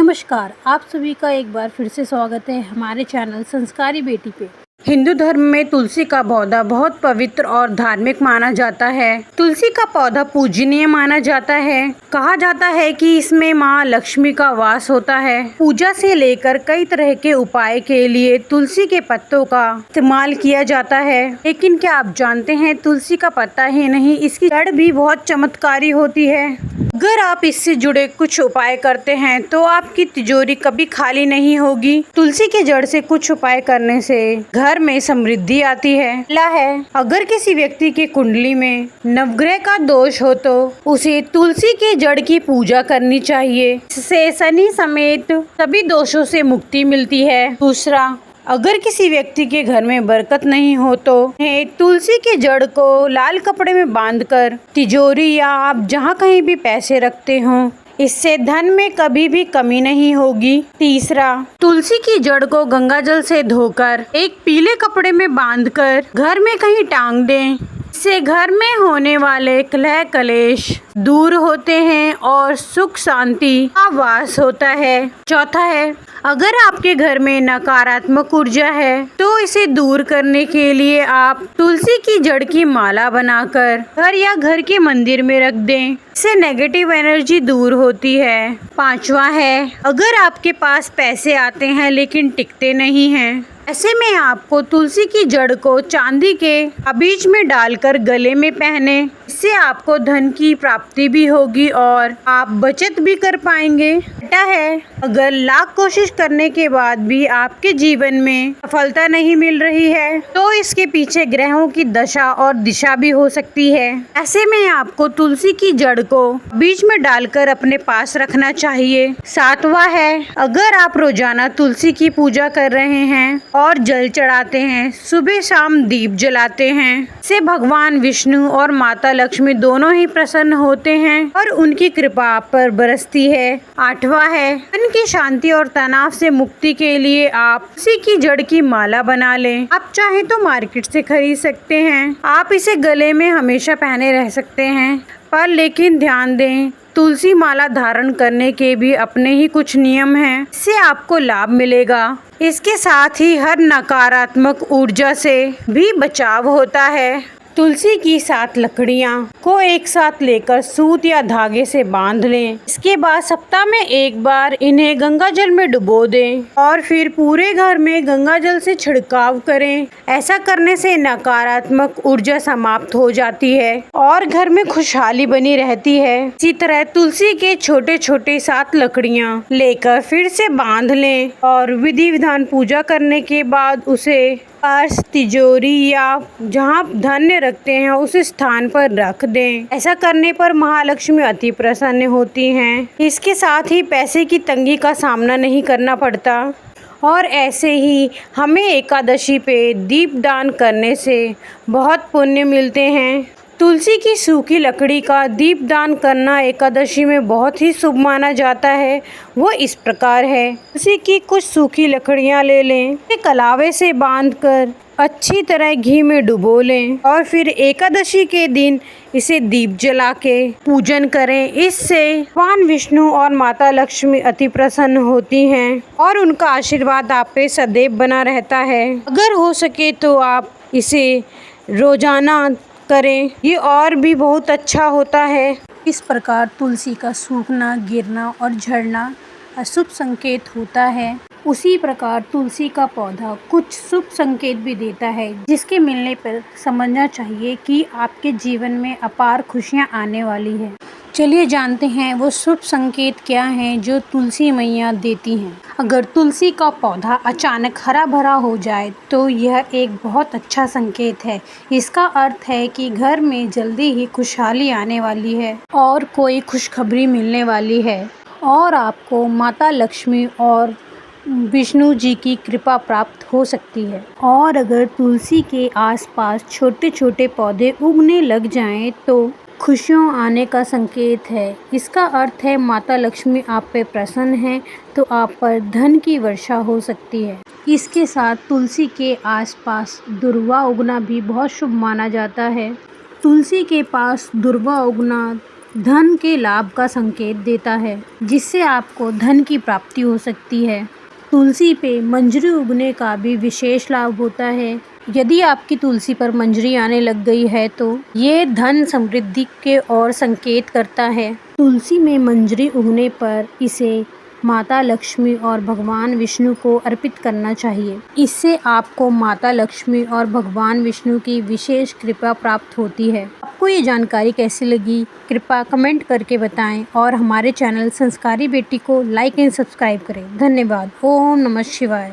नमस्कार, आप सभी का एक बार फिर से स्वागत है हमारे चैनल संस्कारी बेटी पे। हिंदू धर्म में तुलसी का पौधा बहुत पवित्र और धार्मिक माना जाता है। तुलसी का पौधा पूजनीय माना जाता है। कहा जाता है कि इसमें माँ लक्ष्मी का वास होता है। पूजा से लेकर कई तरह के उपाय के लिए तुलसी के पत्तों का इस्तेमाल किया जाता है। लेकिन क्या आप जानते हैं, तुलसी का पत्ता ही नहीं, इसकी जड़ भी बहुत चमत्कारी होती है। अगर आप इससे जुड़े कुछ उपाय करते हैं तो आपकी तिजोरी कभी खाली नहीं होगी। तुलसी के जड़ से कुछ उपाय करने से घर में समृद्धि आती है। पहला है, अगर किसी व्यक्ति के कुंडली में नवग्रह का दोष हो तो उसे तुलसी के जड़ की पूजा करनी चाहिए। इससे शनि समेत सभी दोषों से मुक्ति मिलती है। दूसरा, अगर किसी व्यक्ति के घर में बरकत नहीं हो तो तुलसी के जड़ को लाल कपड़े में बांधकर तिजोरी या आप जहाँ कहीं भी पैसे रखते हो, इससे धन में कभी भी कमी नहीं होगी। तीसरा, तुलसी की जड़ को गंगा जल से धोकर एक पीले कपड़े में बांधकर घर में कहीं टांग दें। इससे घर में होने वाले कलह कलेश दूर होते हैं और सुख शांति का वास होता है। चौथा है, अगर आपके घर में नकारात्मक ऊर्जा है तो इसे दूर करने के लिए आप तुलसी की जड़ की माला बनाकर घर या घर के मंदिर में रख दें। इससे नेगेटिव एनर्जी दूर होती है। पांचवा है, अगर आपके पास पैसे आते हैं लेकिन टिकते नहीं हैं, ऐसे में आपको तुलसी की जड़ को चांदी के बीज में डालकर गले में पहने। इससे आपको धन की प्राप्ति भी होगी और आप बचत भी कर पाएंगे। छठा है, अगर लाख कोशिश करने के बाद भी आपके जीवन में सफलता नहीं मिल रही है तो इसके पीछे ग्रहों की दशा और दिशा भी हो सकती है। ऐसे में आपको तुलसी की जड़ को बीज में डालकर अपने पास रखना चाहिए। सातवां है, अगर आप रोजाना तुलसी की पूजा कर रहे हैं और जल चढ़ाते हैं, सुबह शाम दीप जलाते हैं, से भगवान विष्णु और माता लक्ष्मी दोनों ही प्रसन्न होते हैं और उनकी कृपा आप पर बरसती है। आठवां है, मन की शांति और तनाव से मुक्ति के लिए आप तुलसी की जड़ की माला बना लें। आप चाहे तो मार्केट से खरीद सकते हैं। आप इसे गले में हमेशा पहने रह सकते हैं, पर लेकिन ध्यान दें, तुलसी माला धारण करने के भी अपने ही कुछ नियम हैं। इससे आपको लाभ मिलेगा। इसके साथ ही हर नकारात्मक ऊर्जा से भी बचाव होता है। तुलसी की 7 लकड़ियाँ को एक साथ लेकर सूत या धागे से बांध लें। इसके बाद सप्ताह में एक बार इन्हें गंगा जल में डुबो दें और फिर पूरे घर में गंगा जल से छिड़काव करें। ऐसा करने से नकारात्मक ऊर्जा समाप्त हो जाती है और घर में खुशहाली बनी रहती है। इसी तरह तुलसी के छोटे छोटे 7 लकड़ियाँ लेकर फिर से बांध लें और विधि विधान पूजा करने के बाद उसे पर्स, तिजोरी या जहाँ धन्य रखते हैं उस स्थान पर रख दें। ऐसा करने पर महालक्ष्मी अति प्रसन्न होती हैं। इसके साथ ही पैसे की तंगी का सामना नहीं करना पड़ता। और ऐसे ही हमें एकादशी पे दीप दान करने से बहुत पुण्य मिलते हैं। तुलसी की सूखी लकड़ी का दीप दान करना एकादशी में बहुत ही शुभ माना जाता है। वो इस प्रकार है, तुलसी की कुछ सूखी लकड़ियां ले लें, कलावे से बांधकर अच्छी तरह घी में डुबो लें और फिर एकादशी के दिन इसे दीप जला के पूजन करें। इससे भगवान विष्णु और माता लक्ष्मी अति प्रसन्न होती हैं और उनका आशीर्वाद आप पे सदैव बना रहता है। अगर हो सके तो आप इसे रोजाना करें, ये और भी बहुत अच्छा होता है। इस प्रकार तुलसी का सूखना, गिरना और झड़ना अशुभ संकेत होता है, उसी प्रकार तुलसी का पौधा कुछ शुभ संकेत भी देता है, जिसके मिलने पर समझना चाहिए कि आपके जीवन में अपार खुशियां आने वाली है। चलिए जानते हैं वो शुभ संकेत क्या हैं जो तुलसी मैया देती हैं। अगर तुलसी का पौधा अचानक हरा भरा हो जाए तो यह एक बहुत अच्छा संकेत है। इसका अर्थ है कि घर में जल्दी ही खुशहाली आने वाली है और कोई खुशखबरी मिलने वाली है और आपको माता लक्ष्मी और विष्णु जी की कृपा प्राप्त हो सकती है। और अगर तुलसी के आसपास छोटे छोटे पौधे उगने लग जाएं तो खुशियों आने का संकेत है। इसका अर्थ है माता लक्ष्मी आप पे प्रसन्न है, तो आप पर धन की वर्षा हो सकती है। इसके साथ तुलसी के आसपास दुर्वा उगना भी बहुत शुभ माना जाता है। तुलसी के पास दुर्वा उगना धन के लाभ का संकेत देता है, जिससे आपको धन की प्राप्ति हो सकती है। तुलसी पे मंजरी उगने का भी विशेष लाभ होता है। यदि आपकी तुलसी पर मंजरी आने लग गई है तो ये धन समृद्धि के ओर संकेत करता है। तुलसी में मंजरी उगने पर इसे माता लक्ष्मी और भगवान विष्णु को अर्पित करना चाहिए। इससे आपको माता लक्ष्मी और भगवान विष्णु की विशेष कृपा प्राप्त होती है। आपको ये जानकारी कैसी लगी, कृपया कमेंट करके बताएं और हमारे चैनल संस्कारी बेटी को लाइक एंड सब्सक्राइब करें। धन्यवाद। ओम नमः शिवाय।